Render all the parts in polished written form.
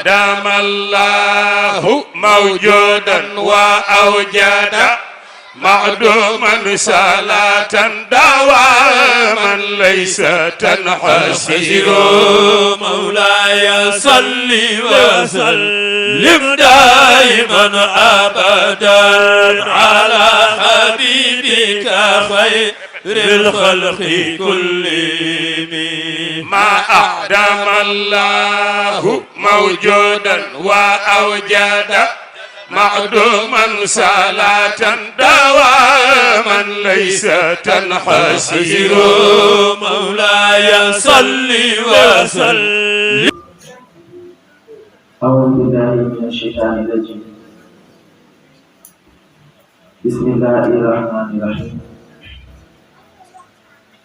أعدم الله موجودا وأوجد معدوما صلاة دواما ليس تنحسر مولاي صل وسلم دائما أبدا على حبيبك خير الخلق كلهم ما أعدم الله موجودا وأوجد معدوما صلاة دواما ليس تنحسر مولاي صل وسلم. أعوذ بالله من الشيطان الرجيم. بسم الله الرحمن الرحيم.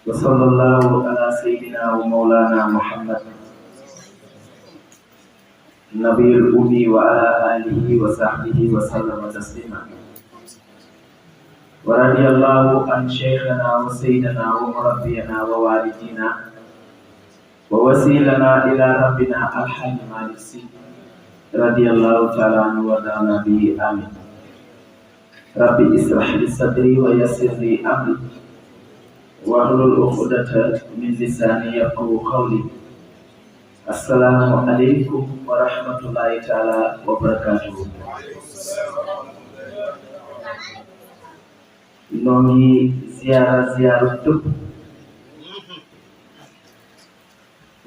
وصلى الله على سيدنا ومولانا محمد النبي الأمي وعلى آله وصحبه وسلم تسليما. ورضي الله عن شيخنا وسيدنا ومربينا ووالدينا ووسيلنا إلى ربنا الحاج مالك سي رضي الله تعالى عنه ودعنا به آمين. ربي اسرح لي صدري ويسر لي أمري واحلل عقدة من لساني يفقهوا قولي. السلام عليكم ورحمة الله تعالى وبركاته. نومي زيارة تب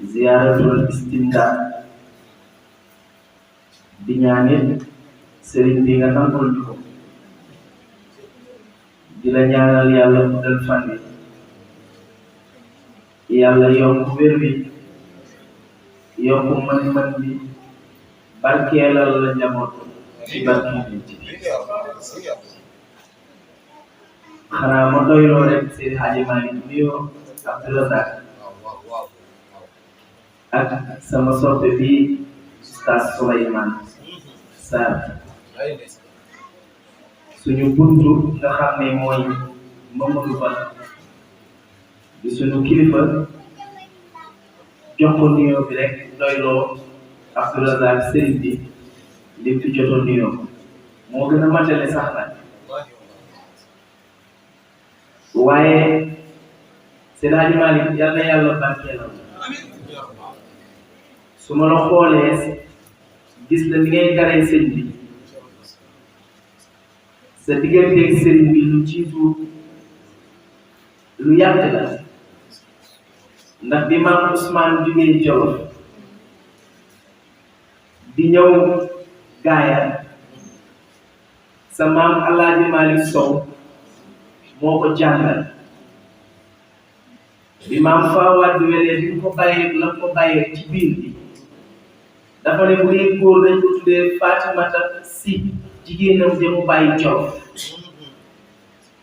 زيارة الاستمتاع بنيانين سرين بيغا نقول لكم دلا ñaanal yalla mu dal fandi yalla yokk wér bi yokk man bi barkeelal la njaboot ci barke bi xanaa ma doyloo rek seen Hadji Malick nuyoo Abdourazak ak sama soppe bi Oustaz Souleymane Sarr suñu buntu nga xam ne mooy Mamadou Ba di suñu kilifa jox ko nuyoo bi rek doyloo Abdourazak sëriñ bi li fi jotoon nuyoo moo gën a matale sax nag waaye seen Hadji Malick yal na yàlla barkeelal su ma la xoolee gis la ni ngay daree sëñ bi sa digganteeg sëriñ bi lu jiitu lu yàgg la ndax bi maam Ousmane jugee Jolof di ñëw gaaya sa maam Alaaji Malick Sow moo ko jàngal bi maam Fawad di welee bi ko bàyyee la ko bàyyee ci biir bi dafa ne bu dee góor nañ ko tuddee Fatimata Si jigéenam de mu bàyyi Jolof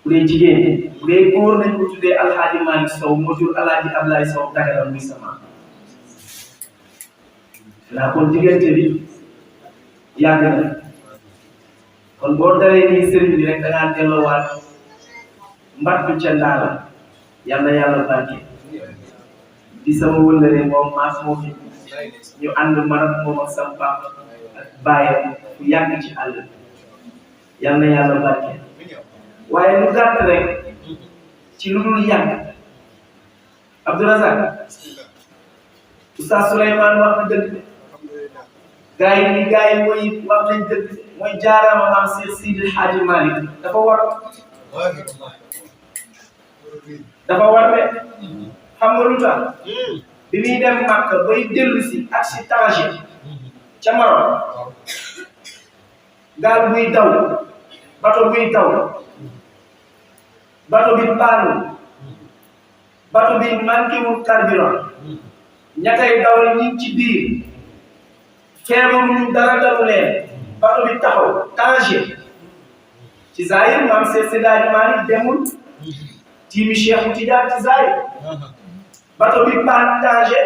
bu dee jigéen bu dee góor nañ ko tuddee Alaaji Malick Sow moo jur Alaaji Ablaye Sow Dagana muy sama naa kon diggante bi yàgg na kon boo daree nii sëriñ bi rek da ngaa delloowaat mbattu ca ndaala yàlla yàlla barke di sama wëllëre moom maas moo fi ñu ànd man moom ak sama papa ak bàyyam fu yàgg ci àll yàlla yàlla barke waaye lu gàtt rek ci lu dul yàgg Abdourazak Oustaz Souleymane wax na dëgg gaa yi mooy wax nañ dëgg mooy jaaraama maam Cheikh Sidi Hadji Malick dafa war de xam nga lu tax bi muy dem Makka bay dellu si ak si Tanger ca Maroc gaal buy daw bato buy daw bato bi paanu bato bi manqué wul carburant ña koy dawal ñu ci biir feebaruñu dara dalu leen bato bi taxaw Tanger ci Zahir maam Cheikh Seydi Hadji Malick demul tiimi Cheikh Tidiane ci Zahir bato bi paan Tanger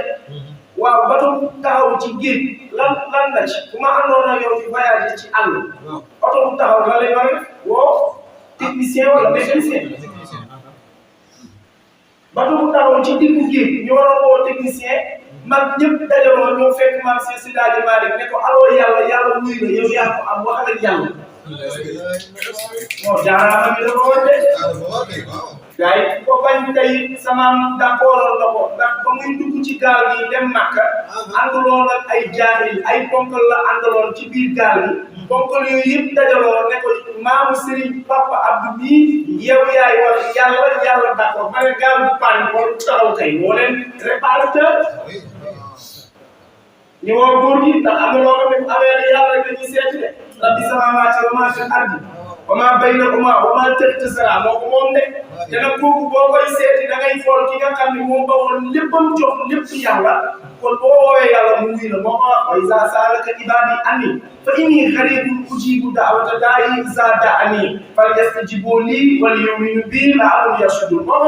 waaw bato bu taxaw ci géej lan la ci bu ma àndoon ak yow di voyage ci àll oto bu taxaw lan lay mën a woo technicien wala mécanicien bato bu taxaw ci diggu géej ñu war a woo technicien mag ñëpp dajaloo ñoo fekk maam si Sidaaji Malick ne ko aloo yàlla wuy la yow yaa ko am waxal ak yàlla. bon jaaraama bi dafa woon de. gars yi ko bañ tey sama d'accord la ko ndax ba muy dugg ci gaal gi dem Makka àndaloon ak ay jaahil ay ponkal la àndaloon ci biir gaal gi ponkal yooyu yëpp dajaloo ne ko maamu Serigne Papa Abdou bii yow yaay wax yàlla d'accord ma ne gaal bu paan wala taxaw kay woo leen réparateur ñu woo góor gi ndax am na loo xam ne bu amee yàlla rek dañuy seeti de rabbi samaawaati wa maa fil ardi wa maa baynahumaa wa maa tahta saraa moo ko moom de te nag kooku boo koy seeti da ngay xool ki nga xam ne moom ba woon léppam jox lépp yàlla kon boo woowee yàlla mu wuy la moo ko wax wa izaa sa'alaka ibaadii annii fa innii qariibun ujiibu da'wata daa'i izaa da'anii falyastajibuu lii wa liyu'minuu bii la'allahum yarshudun moo ko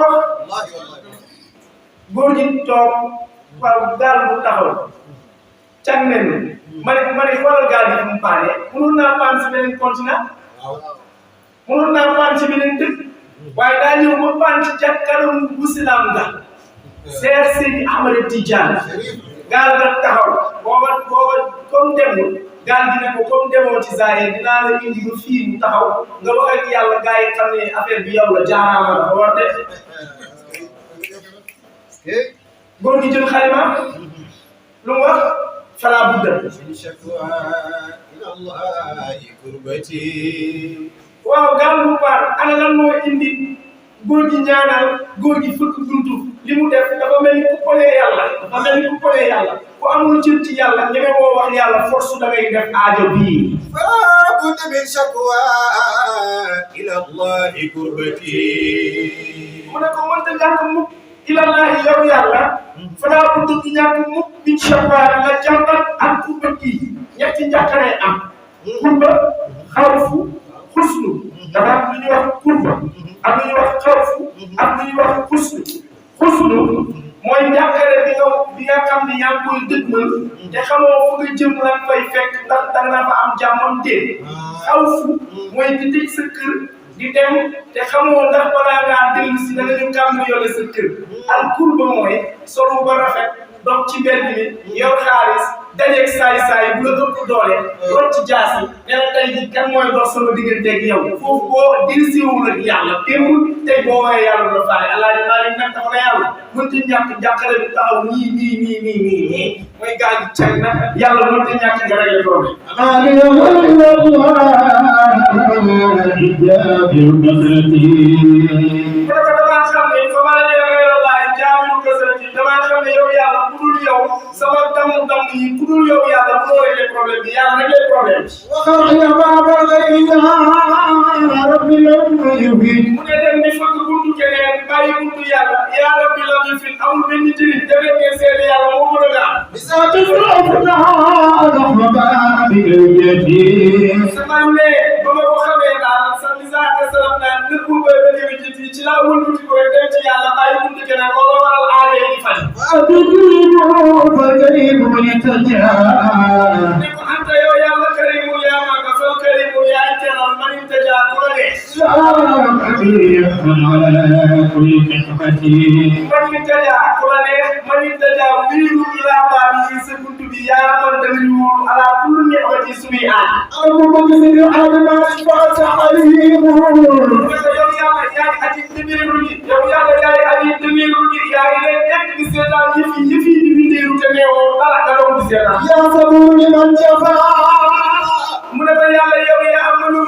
wax góor gi toog waaw gaal bu taxaw can nen ma ne xoolal gaal gi mu paane mënoon naa paan si beneen continent mënoon naa paan ci beneen dëkk waaye daa ñëw ba paan ci jàkkaarloo bu silaam nga Seex Seydi Ahmad Tidiane gaal ga taxaw booba comme demul gaal gi ne ko comme demoo ci Zaire dinaa la indi ba fii mu taxaw nga wax ak yàlla gars yi xam ne affaire bi yow la jaaraama la ba war de góor gi jël xalima lu mu wax fala budda waaw gaal bu paar ana lan moo indi góor gi ñaanal góor gi fëkk buntu li mu def dafa mel ni ku polee yàlla ku amul cër ci yàlla ñeme woo wax yàlla force damay def aajo bii fala budda min shakwa ila allahi kurbati mu ne ko mënta ñàkk mukk ilallahi yow yàlla fala budda du ñàkk mukk min shakwa la jàmbat ak kurbati ñetti njàqare am kurba xawfu xusnu dafa am lu ñuy wax kurba am lu ñuy wax xawfu am lu ñuy wax xusnu mooy njàqare bi nga xam ne yaa ngi koy dëgmal te xamoo fu nga jëm lan fay fekk ndax danga fa am jàmmam déet xawfu mooy di tëj sa kër di dem te xamoo ndax balaa ngaa dellu si da nga ñu cambriolé sa kër al kurba mooy solu ba rafet dox ci mbedd mi yor xaalis dajeeg saay bu la ëpp doole doon ci jaasi ne la tey jii kan mooy dox sama digganteeg yow foofu boo dirisiwul ak yàlla démbul tey boo woowee yàlla la faale alaaji Maalik nag dafa ne yàlla mënta ñàkk jàqale bi taxaw nii mooy gaal gi cay na yàlla mënta ñàkk nga réglé problème. damaa xam ne fa maa leen laay jaamu kasarati damaa xam ne yow yàlla ku dul yow sama damm yi ku dul yow yàlla mënoo réglé problème bi yàlla réglé problème bi. mu ne dem di fëgg buntu keneen bàyyi buntu yàlla yaa rabbi lam yufid amul benn njëriñ demee ngeen seede yàlla moo mën a gaal. sama ne ba ma ko xamee daal sa misaaka salam naan nëpp ba ñëw ci laa wëlbati ko dem ci yàlla bàyyi buntu keneen ko waral aada yi di faj. ne ko anta yow yàlla karimu yaa màgg fal karimu yaa teral man intaja ku la neex. man intaja ku la neex man intaja wiiru ilaa baabi yi sa buntu bi yaa man danañu wóolu ala kulli ni'mati suñuy aaj. yow yàlla yaay aji dëneeru ji yow yàlla yaay aji dëneeru ji yaa ngi leen nekk di seetaan yëf yi di bindeeru te neewoo dara nga doon di seetaan. mu ne ko yàlla yow yaa mën a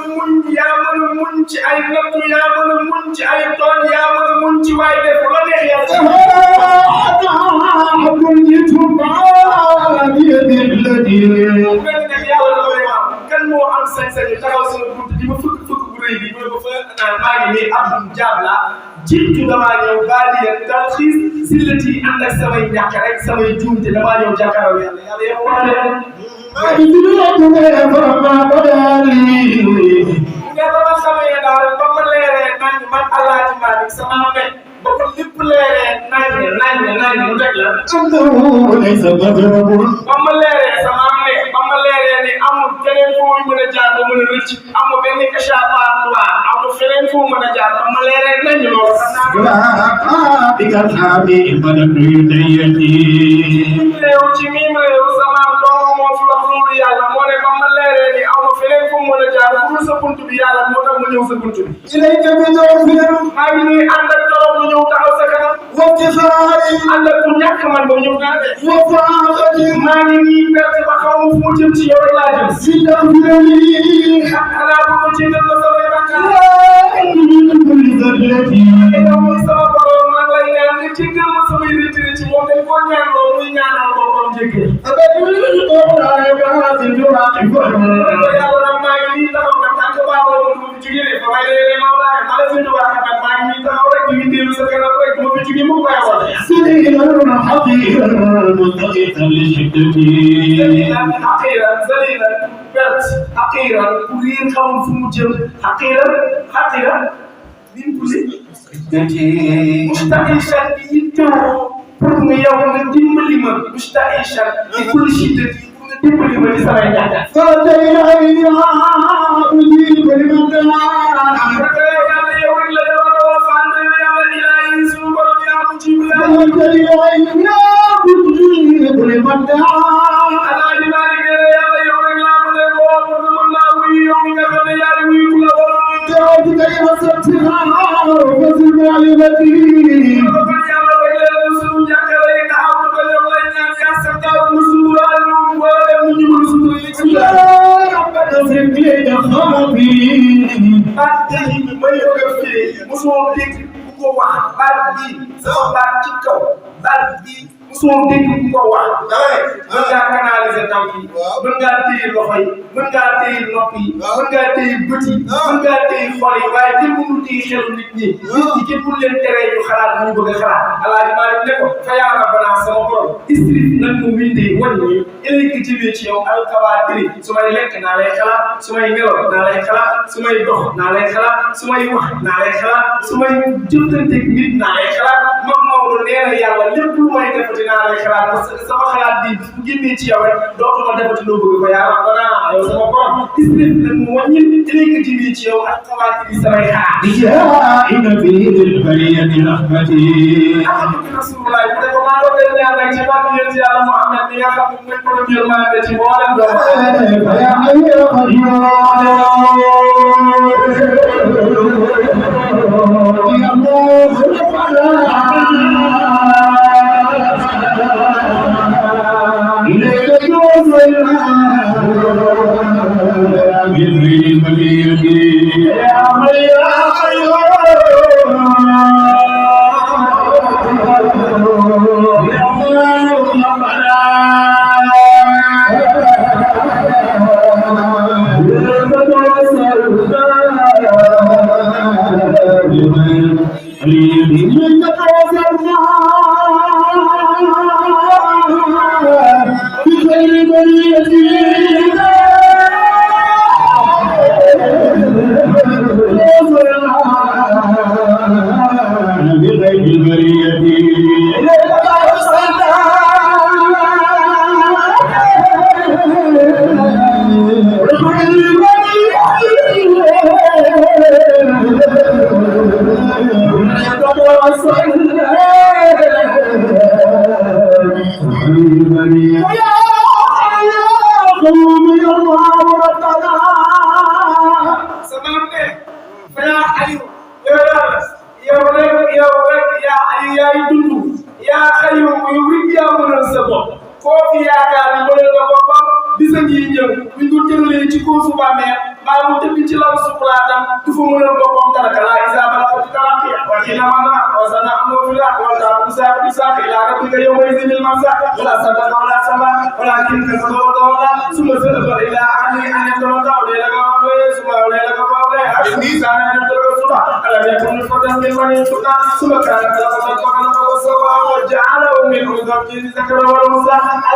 muñ ci ay nattu yaa mën a muñ ci ay tool yaa mën a muñ ci waay def la neex yàlla. kan moo am sañ-sañ taxaw sama bunt di ma fëkk bu rëy bi mu ne ko fa naan maa ngi nii Abdou Diab la jiitu damaa ñëw baadiya talxiis sillati ànd ak samay ñàkk rek samay juumte damaa ñëw jàkkaarloo yàlla yow wax de. mu ne ba ma xamee daal ba ma leeree nañ man Alaaji Maalik sama amee ba ko lépp leeree nañ mu teg la. ba ma leeree sama amee ba ma leeree ni amul keneen fu ma muy mën a jaar ba mën a rëcc am benn échappatoire am feneen foo mën a jaar ba ma leeree nañ loolu réew ci miim réew sama doom moo fi wax loolu yàlla moo ne ba ma leeree ni am feneen foo mën a jaar pour sa buntu bi yàlla moo tax ma ñëw sa buntu bi maa ngi nii ànd ak torop lu ñëw taxaw sa kanam ànd ak ku ñàkk man ba ñëw naa de maa ngi nii perte ba xaw ma fu mu jëm ci yow rek laa jëm xanaa bu ma jëndal ma samay bakkaar yow muy sama borom maa ngi lay ñaan nga jéggal ma samay retiré ci moom dañ koo ñaan loolu muy ñaanal boppam jéggal yàlla nag maa ngi nii taxaw nag tànk baaxoo ma fi jugee fa may dee ma walaay maa la fi tubaab kat maa ngi nii taxaw rek ñu ngi dellu sa kanam rek ma fi jugee mu koy wax zalilan perte haqiran ku réer xamul fu mu jëm haqiran min kulli mustaishan bi yittewoo pour nga yow nga dimbali ma mustaishan bi kulli shiddati pour nga dimbali ma ci samay ñàkk soo dégg ku ko wax mën ngaa canaliser taw yi mën ngaa téye loxo yi mën ngaa téye nopp yi mën ngaa téye bët yi mën ngaa téye xol yi waaye kenn mënul téye xelu nit ñi kenn mënu leen teree ñu xalaat ñu bëgg a xalaat alaaji Maalik ne ko fa yaa rabbana sama borom isrif nag mu windee wàññi ilayka jëmee ci yow alkabaatiri su may lekk naa lay xalaat su may nelaw naa lay xalaat su may dox naa lay xalaat su may wax naa lay xalaat su may jëflanteeg nit naa lay xalaat moom Maodo nee na yàlla lépp lu may defati naa lay xalaat parce que sama xalaat bi bu génnee ci yow rek dootuma defati loo bëgg fa yaa rabbana yow sama borom isrif nag mu wàññi ilayka jëmee ci yow alkabaatiri samay xalaat Rasulullah bu dee ko maa ngi doon ñaan rek ci barke yéen ci Yàlla Muhammad mi nga xam ne mooy premièrement de ci mboolem doomu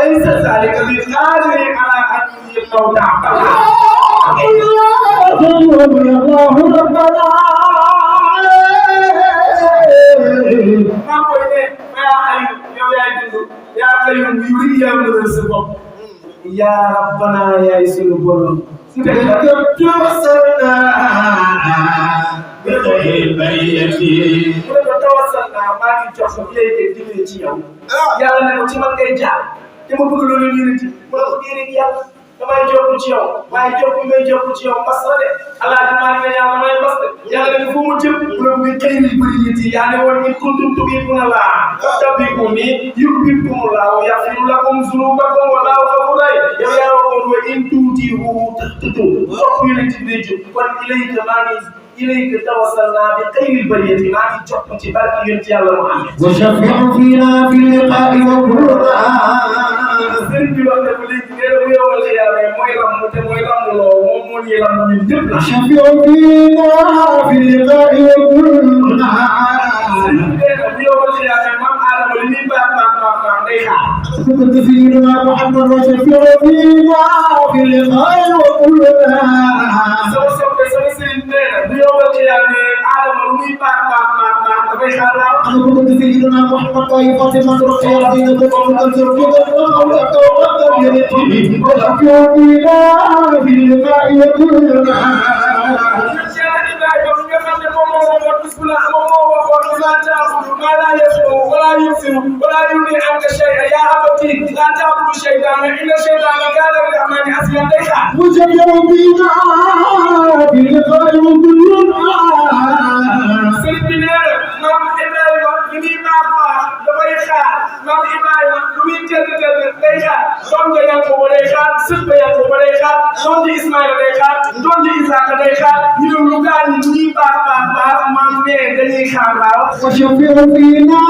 أليس ذلك بقادر على أن يموت الله ربنا ما قلنا يا حي يا جند يا قيوم يريد يا مرسل يا ربنا يا يسوع توصلنا بخير بيتي mu ne ko tawassal naa maa ngi jox ko léegi dimbali ci yow yàlla ne ko ci man ngay jaar te ma bëgg loolu yënati mu ne ko déedéet yàlla damay jokku ci yow waaye jokku may jokku ci yow mbas la de alaaji maa ngi ne yàlla may mbas de yàlla ne fu mu jëm mu ne ko muy xëy na bëri yaa ne woon in kuntum tuhibbuna Allah fattabi'uni yuhbibkumullah yaghfir lakum dhunubakum wallahu ghafurun rahim yow yaa waxoon wa in tuutiihu tahtadu topp yonent bi jóg kon ilayka maa ngi إليك توصلنا بخير البرية ما يجوك تبارك ينتي الله محمد وشفع فينا في اللقاء وكلنا سيدي وقت بليك غير يوم القيامة مويرم مويرم الله ومونيرم من جبل شفع فينا في اللقاء وكلنا سيدي يوم القيامة ما أعلم لمن باب ما سيدنا محمد وشفع فينا في اللقاء وكلنا يوم القيامة آدم روي باك سيدنا محمد طائفة من رقية زينة ومكسر كذا في اللقاء وكلنا ما لا يسمع ولا يبصر ولا يغني عنك شيئا يا أبتي لا تعبد الشيطان إن الشيطان كان للرحمن عصيا وشفع فينا في اللقاء وكلنا سيدنا مام إبراهيم لمي بابا دبي خا مام إبراهيم لمي جد دبي خا دون يعقوب دبي خا سب يعقوب دبي خا دون إسماعيل دبي خا دون إسحاق دبي خا يلوكان لمي بابا مام دبي خا وشفع فينا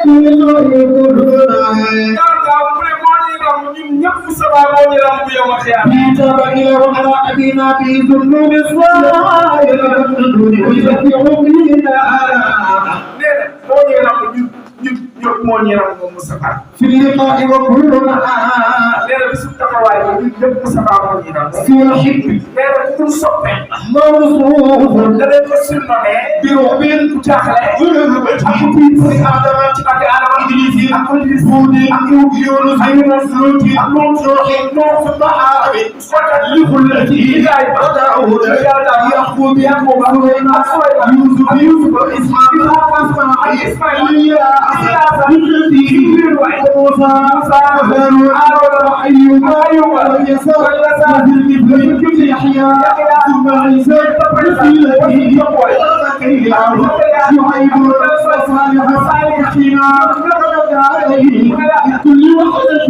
في اللقاء وكلنا كتب إلى على أبينا في ذنوب الصائر ويشفع فينا في اللقاء وكلنا في الحب موصوف برعب ولهبة حبيب آدم إدريس هود يونس يونس نوح البحار لخلته وداود يعقوب يوسف إسحاق إسماعيل بكرته وموسى وهارون وأيوب ويسار وذي يحيى ثم عيسى وسيلته وزكريا شعيب وصالح صالحنا وغلب عليه بكل وحدة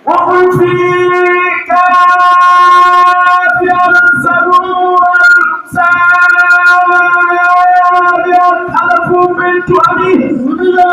وقل فيك يا الزبور سابيا حلف بنت أبي يا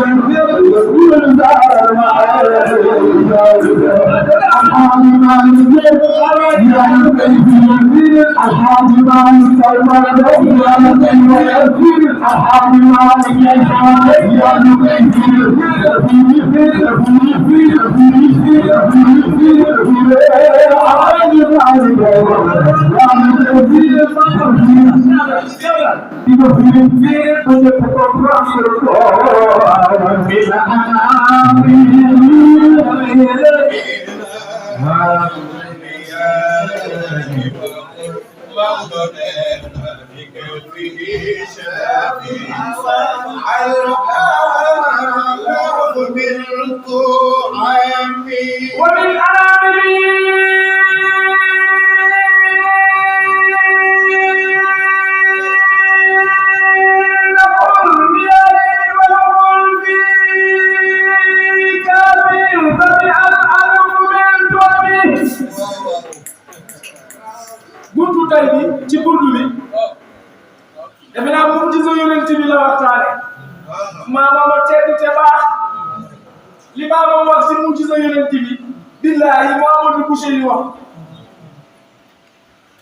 Thank you. ومن buntu tay bi ci buntu bi defe naa moom ci sa yonent bi la waxtaane maama ma tedd te baax li maama wax si mu ci sa yonent bi billahi Mouhamadou Boucheyri wax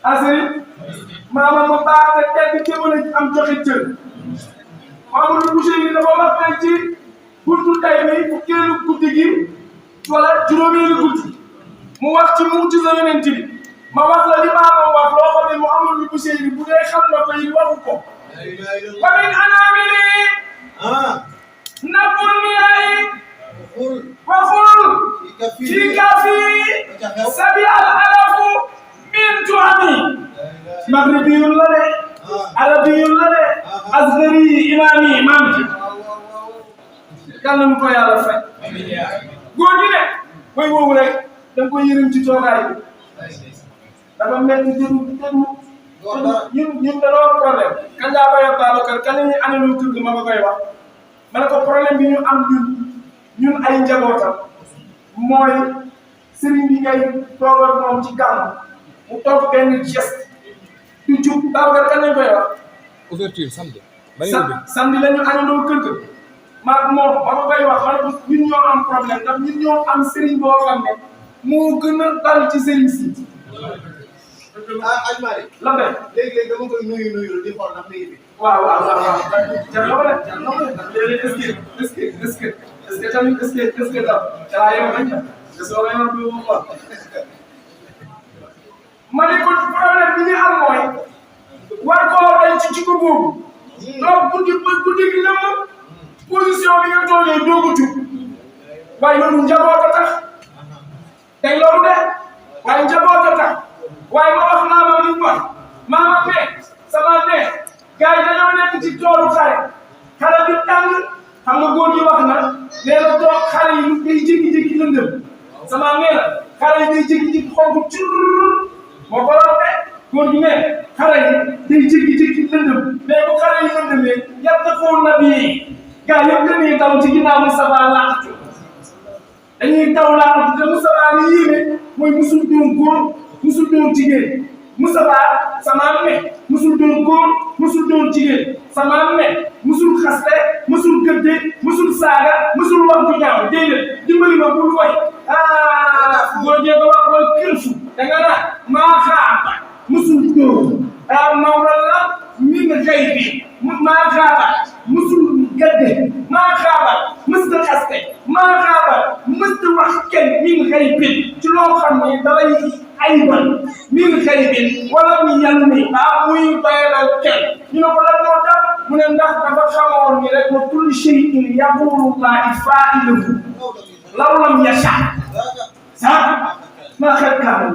asiri maama ma baax te tedd te mën a am joxe cër Mouhamadou Boucheyri dafa wax ne ci buntu tay bi fukkeelu guddi gi wala juróomeelu guddi mu wax ci mu ci sa yonent bi ma wax la li maama wax loo xam ne Mouhamadou Boucheyri bu dee xam na ko yi waxu ko wa min anamili nabul miyaayi waxul fi kafi sabi al alafu min tuami maghribiyun la de arabiyun la de asgari imami maam ci yàlla mu ko yàlla fay góor gi ne koy woowu rek da nga koy yërëm ci toogaay bi dafa mel ni ñun dañoo am problème kan laa koy wax Babacar kan la ñuy analoo kër gi ma ko koy wax ma ne ko problème bi ñu am ñun ay njabootam mooy sëriñ bi ngay toog ak moom ci gàmm mu toog benn geste du jub Babacar kan lañ koy wax. ouverture samedi. samedi la ñu analoo kër ga maag moom ma ko koy wax ma ne ko ñun ñoo am problème ndax ñun ñoo am sëriñ boo xam ne moo gën a dal ci sëriñ si. Ajmari lan la léegi dama koy nuyu di xool ndax mi ngi fi. waaw jar na ko de léeg-léeg est-ce que tamit est-ce que tam daa yow nañ te soo leen du mu wax ma ne ko problème bi ñu am mooy war koo rey ci jikko boobu donc guddi gi lëmm position bi nga toogee doogu jub waaye loolu njaboot a tax tey loolu de waaye njaboot a tax waaye ma wax maama li mu wax maama ne sama ne gars yi dañoo nekk ci toolu xare bi tàng xam nga góor gi wax na nee na toog xare yi day jékki-jékki lëndëm sama nee na xare yi day jékki-jékki xonk cur moo ko wax de góor gi ne xare yi day jékki-jékki lëndëm mais bu xare yi lëndëmee yàlla foo nabi yi gars yëpp dañuy daw ci ginnaaw Moustapha laaxatu dañuy daw laaxatu te Moustapha li yéeme mooy musul doon góor musul doon jigéen Moustapha sama ne musul doon góor musul doon jigéen sama ne musul xaste musul gëdde musul saaga musul wax ju ñaaw déedéet dimbali ma bul way góor ñee ko wax wal kirsu da nga naan maa xaaba musul dóor mawla la mi nga xëy bi maa xaaba musul gëdde maa xaaba mësta xaste maa xaaba mësta wax kenn mi nga xëy bi ci loo xam ne dalay ayibal mi ngi xëy bi wala mi yàlla ni muy bayal kenn ñu ne ko lan moo tax mu ne ndax dafa xamoon ni rek wa kullu shay'in yaqulu llaahu faa'iluhu law lam yasha ma xel kaamil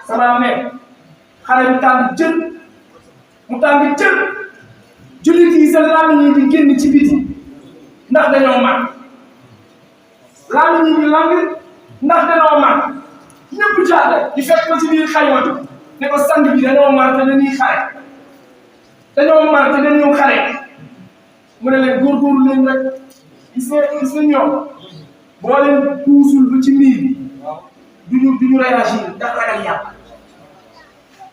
sama ne xale bi tàng jël mu tàng jël jullit yi seen làmmiñ yi di génn ci biti ndax dañoo mag làmmiñ yi di lang ndax dañoo mag ñëpp jaale di fekk ko ci biir xaywatu ne ko sang bi dañoo mar te dañuy xare dañoo mar te dañuy xare mu ne leen góorgóorlu leen rek gis nga ñoom boo leen puusul ba ci miir bi duñu réagir ndax ragal yàlla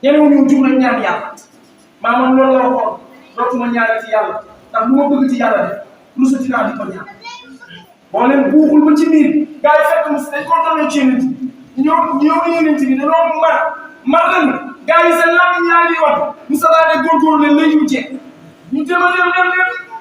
ñeneen ñu jug rek ñaan yàlla maanaam loolu la waxoon dootuma ñaanal ci yàlla ndax lu ma bëgg ci yàlla de rusati naa di ko ñaan boo leen buuxul ba ci miir gars yi fekk mu si dañ ko doon ci nit ñëw yeneen bi dañoo mar nañu gars yi seen làmmiñ yaa ngi wax Moustapha ne góorgóorlu leen lay ñu ceeb ñu dem a dem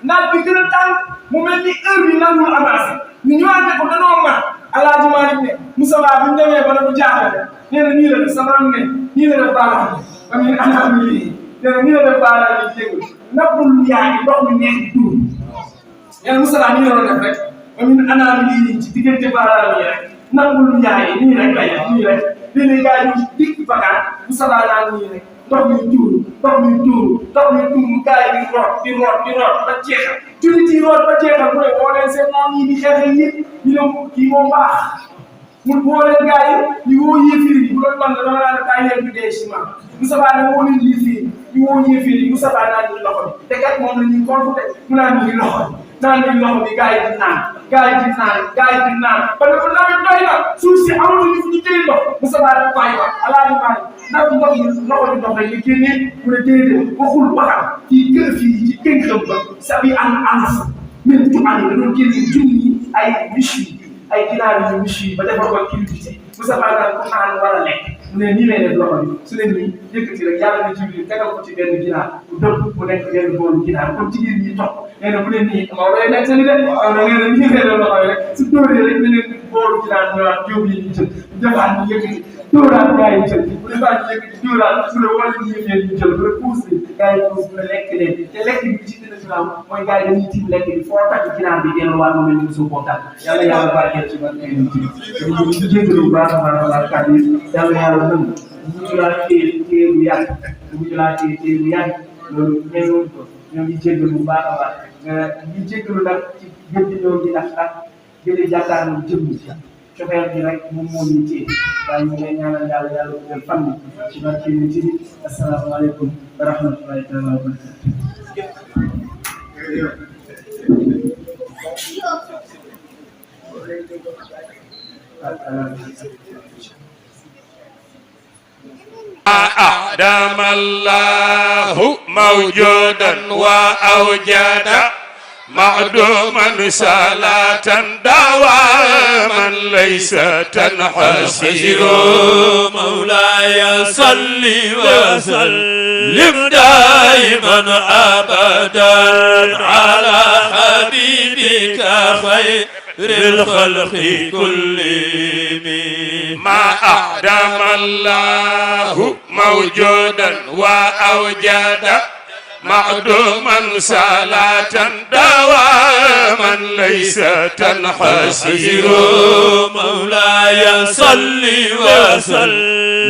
naaj bi gën a tàng mu mel ni heure bi nangul avancé ñu ñëwaat ne ko danoo mat Alaaji Maalik ne Moustapha bi ñu demee ba na bu jaaxle nee na nii la def sama ne nii la def baaraam ba mu ne anam mi lii nee na nii la def baaraam yi jéegul nappul yaa ngi ndox mi neex di tuur nee na Moustapha nii la doon def rek ba mu ne anam lii ci diggante baaraam yi rek nappul yaa ngi nii rek lay def nii rek léeg-léeg gars yi ñu dikk bagaan Moustapha naan nii rek ndox mi tuuru ndox mi tuuru ndox mi tuuru gars yi di root ba jeexal jullit yi root ba jeexal mu ne woo leen seen noon yi di xeexal yëpp ñu ne kii moom baax mu woo leen gars yi ñu woo yéefir yi bu doon man la dama naan kaay leen ñu dee ciment Moustapha ne woo leen yéefir ñu woo yéefir yi Moustapha naan ñu loxo bi te kat moom la ñuy confronté mu naan ñu loxo naan ñu loxo bi gars yi di naan gars yi di naan parce que nawet doy na suuf si amatuñu fu ñu téye ndox Moustapha dafa bàyyi wax Alaaji Maalik ndax ndox mi loxo bi ndox rek ñu génnee mu ne déedéet waxul waxal kii kër fii ci kër xam ba sa bi ànd fa même bu tubaab yi dañoo génne junni ay miche ay ginaar yu miche ba defal ko kilifité Moustapha daal ko naan war a lekk mu ne nii lay def loxo bi su leen nii yëkkati rek yàlla na jiw tegal ko ci benn ginaar bu dëpp mu nekk benn boolu ginaar comme jigéen ñi topp nee na bu leen nii Maodo lay nekk seen i de Maodo nee na nii lay def loxo bi rek su dóoree rek da leen boolu ginaar ñëwaat jóob yi ñu jël defaat ñu yëkkati dóoraat gars yi jël bu defaat ñu yëkkati dóoraat su ne wala ñu yëkkee ñu jël bu ne puus bi gars yi puus bu ne lekk leen te lekk bi ci dina si mooy gars yi dañuy tiim lekk bi foo takk ginaar bi delluwaat mu mel ni su ko tàkk yàlla yàlla barkeel ci barkeel ñu ci jéggalu bu baax a baax a baax kàddu yi yàlla yàlla mën bu ñu laa téye bu yàgg bu ñu laa téye bu yàgg loolu ñeewoon ko ñoo ngi jéggalu bu baax a baax ñu jéggalu nag ci gën di ñëw di ndax gën a jàkkaarloo jëm ci cofeel bi rek moom moo ñu téye waaye ñu ngi lay ñaanal yàlla yàlla bu fan ci barke ñu ci asalaamaaleykum wa rahmatullahi taala wa أعدم الله موجودا وأوجد معدوما صلاة دواما ليس تنحسر مولاي صل وسلم دائما أبدا على حبيبك خير الخلق كلهم ما أعدم الله موجودا وأوجد معدوما صلاة دواما ليس تنحسر مولاي صل وسلم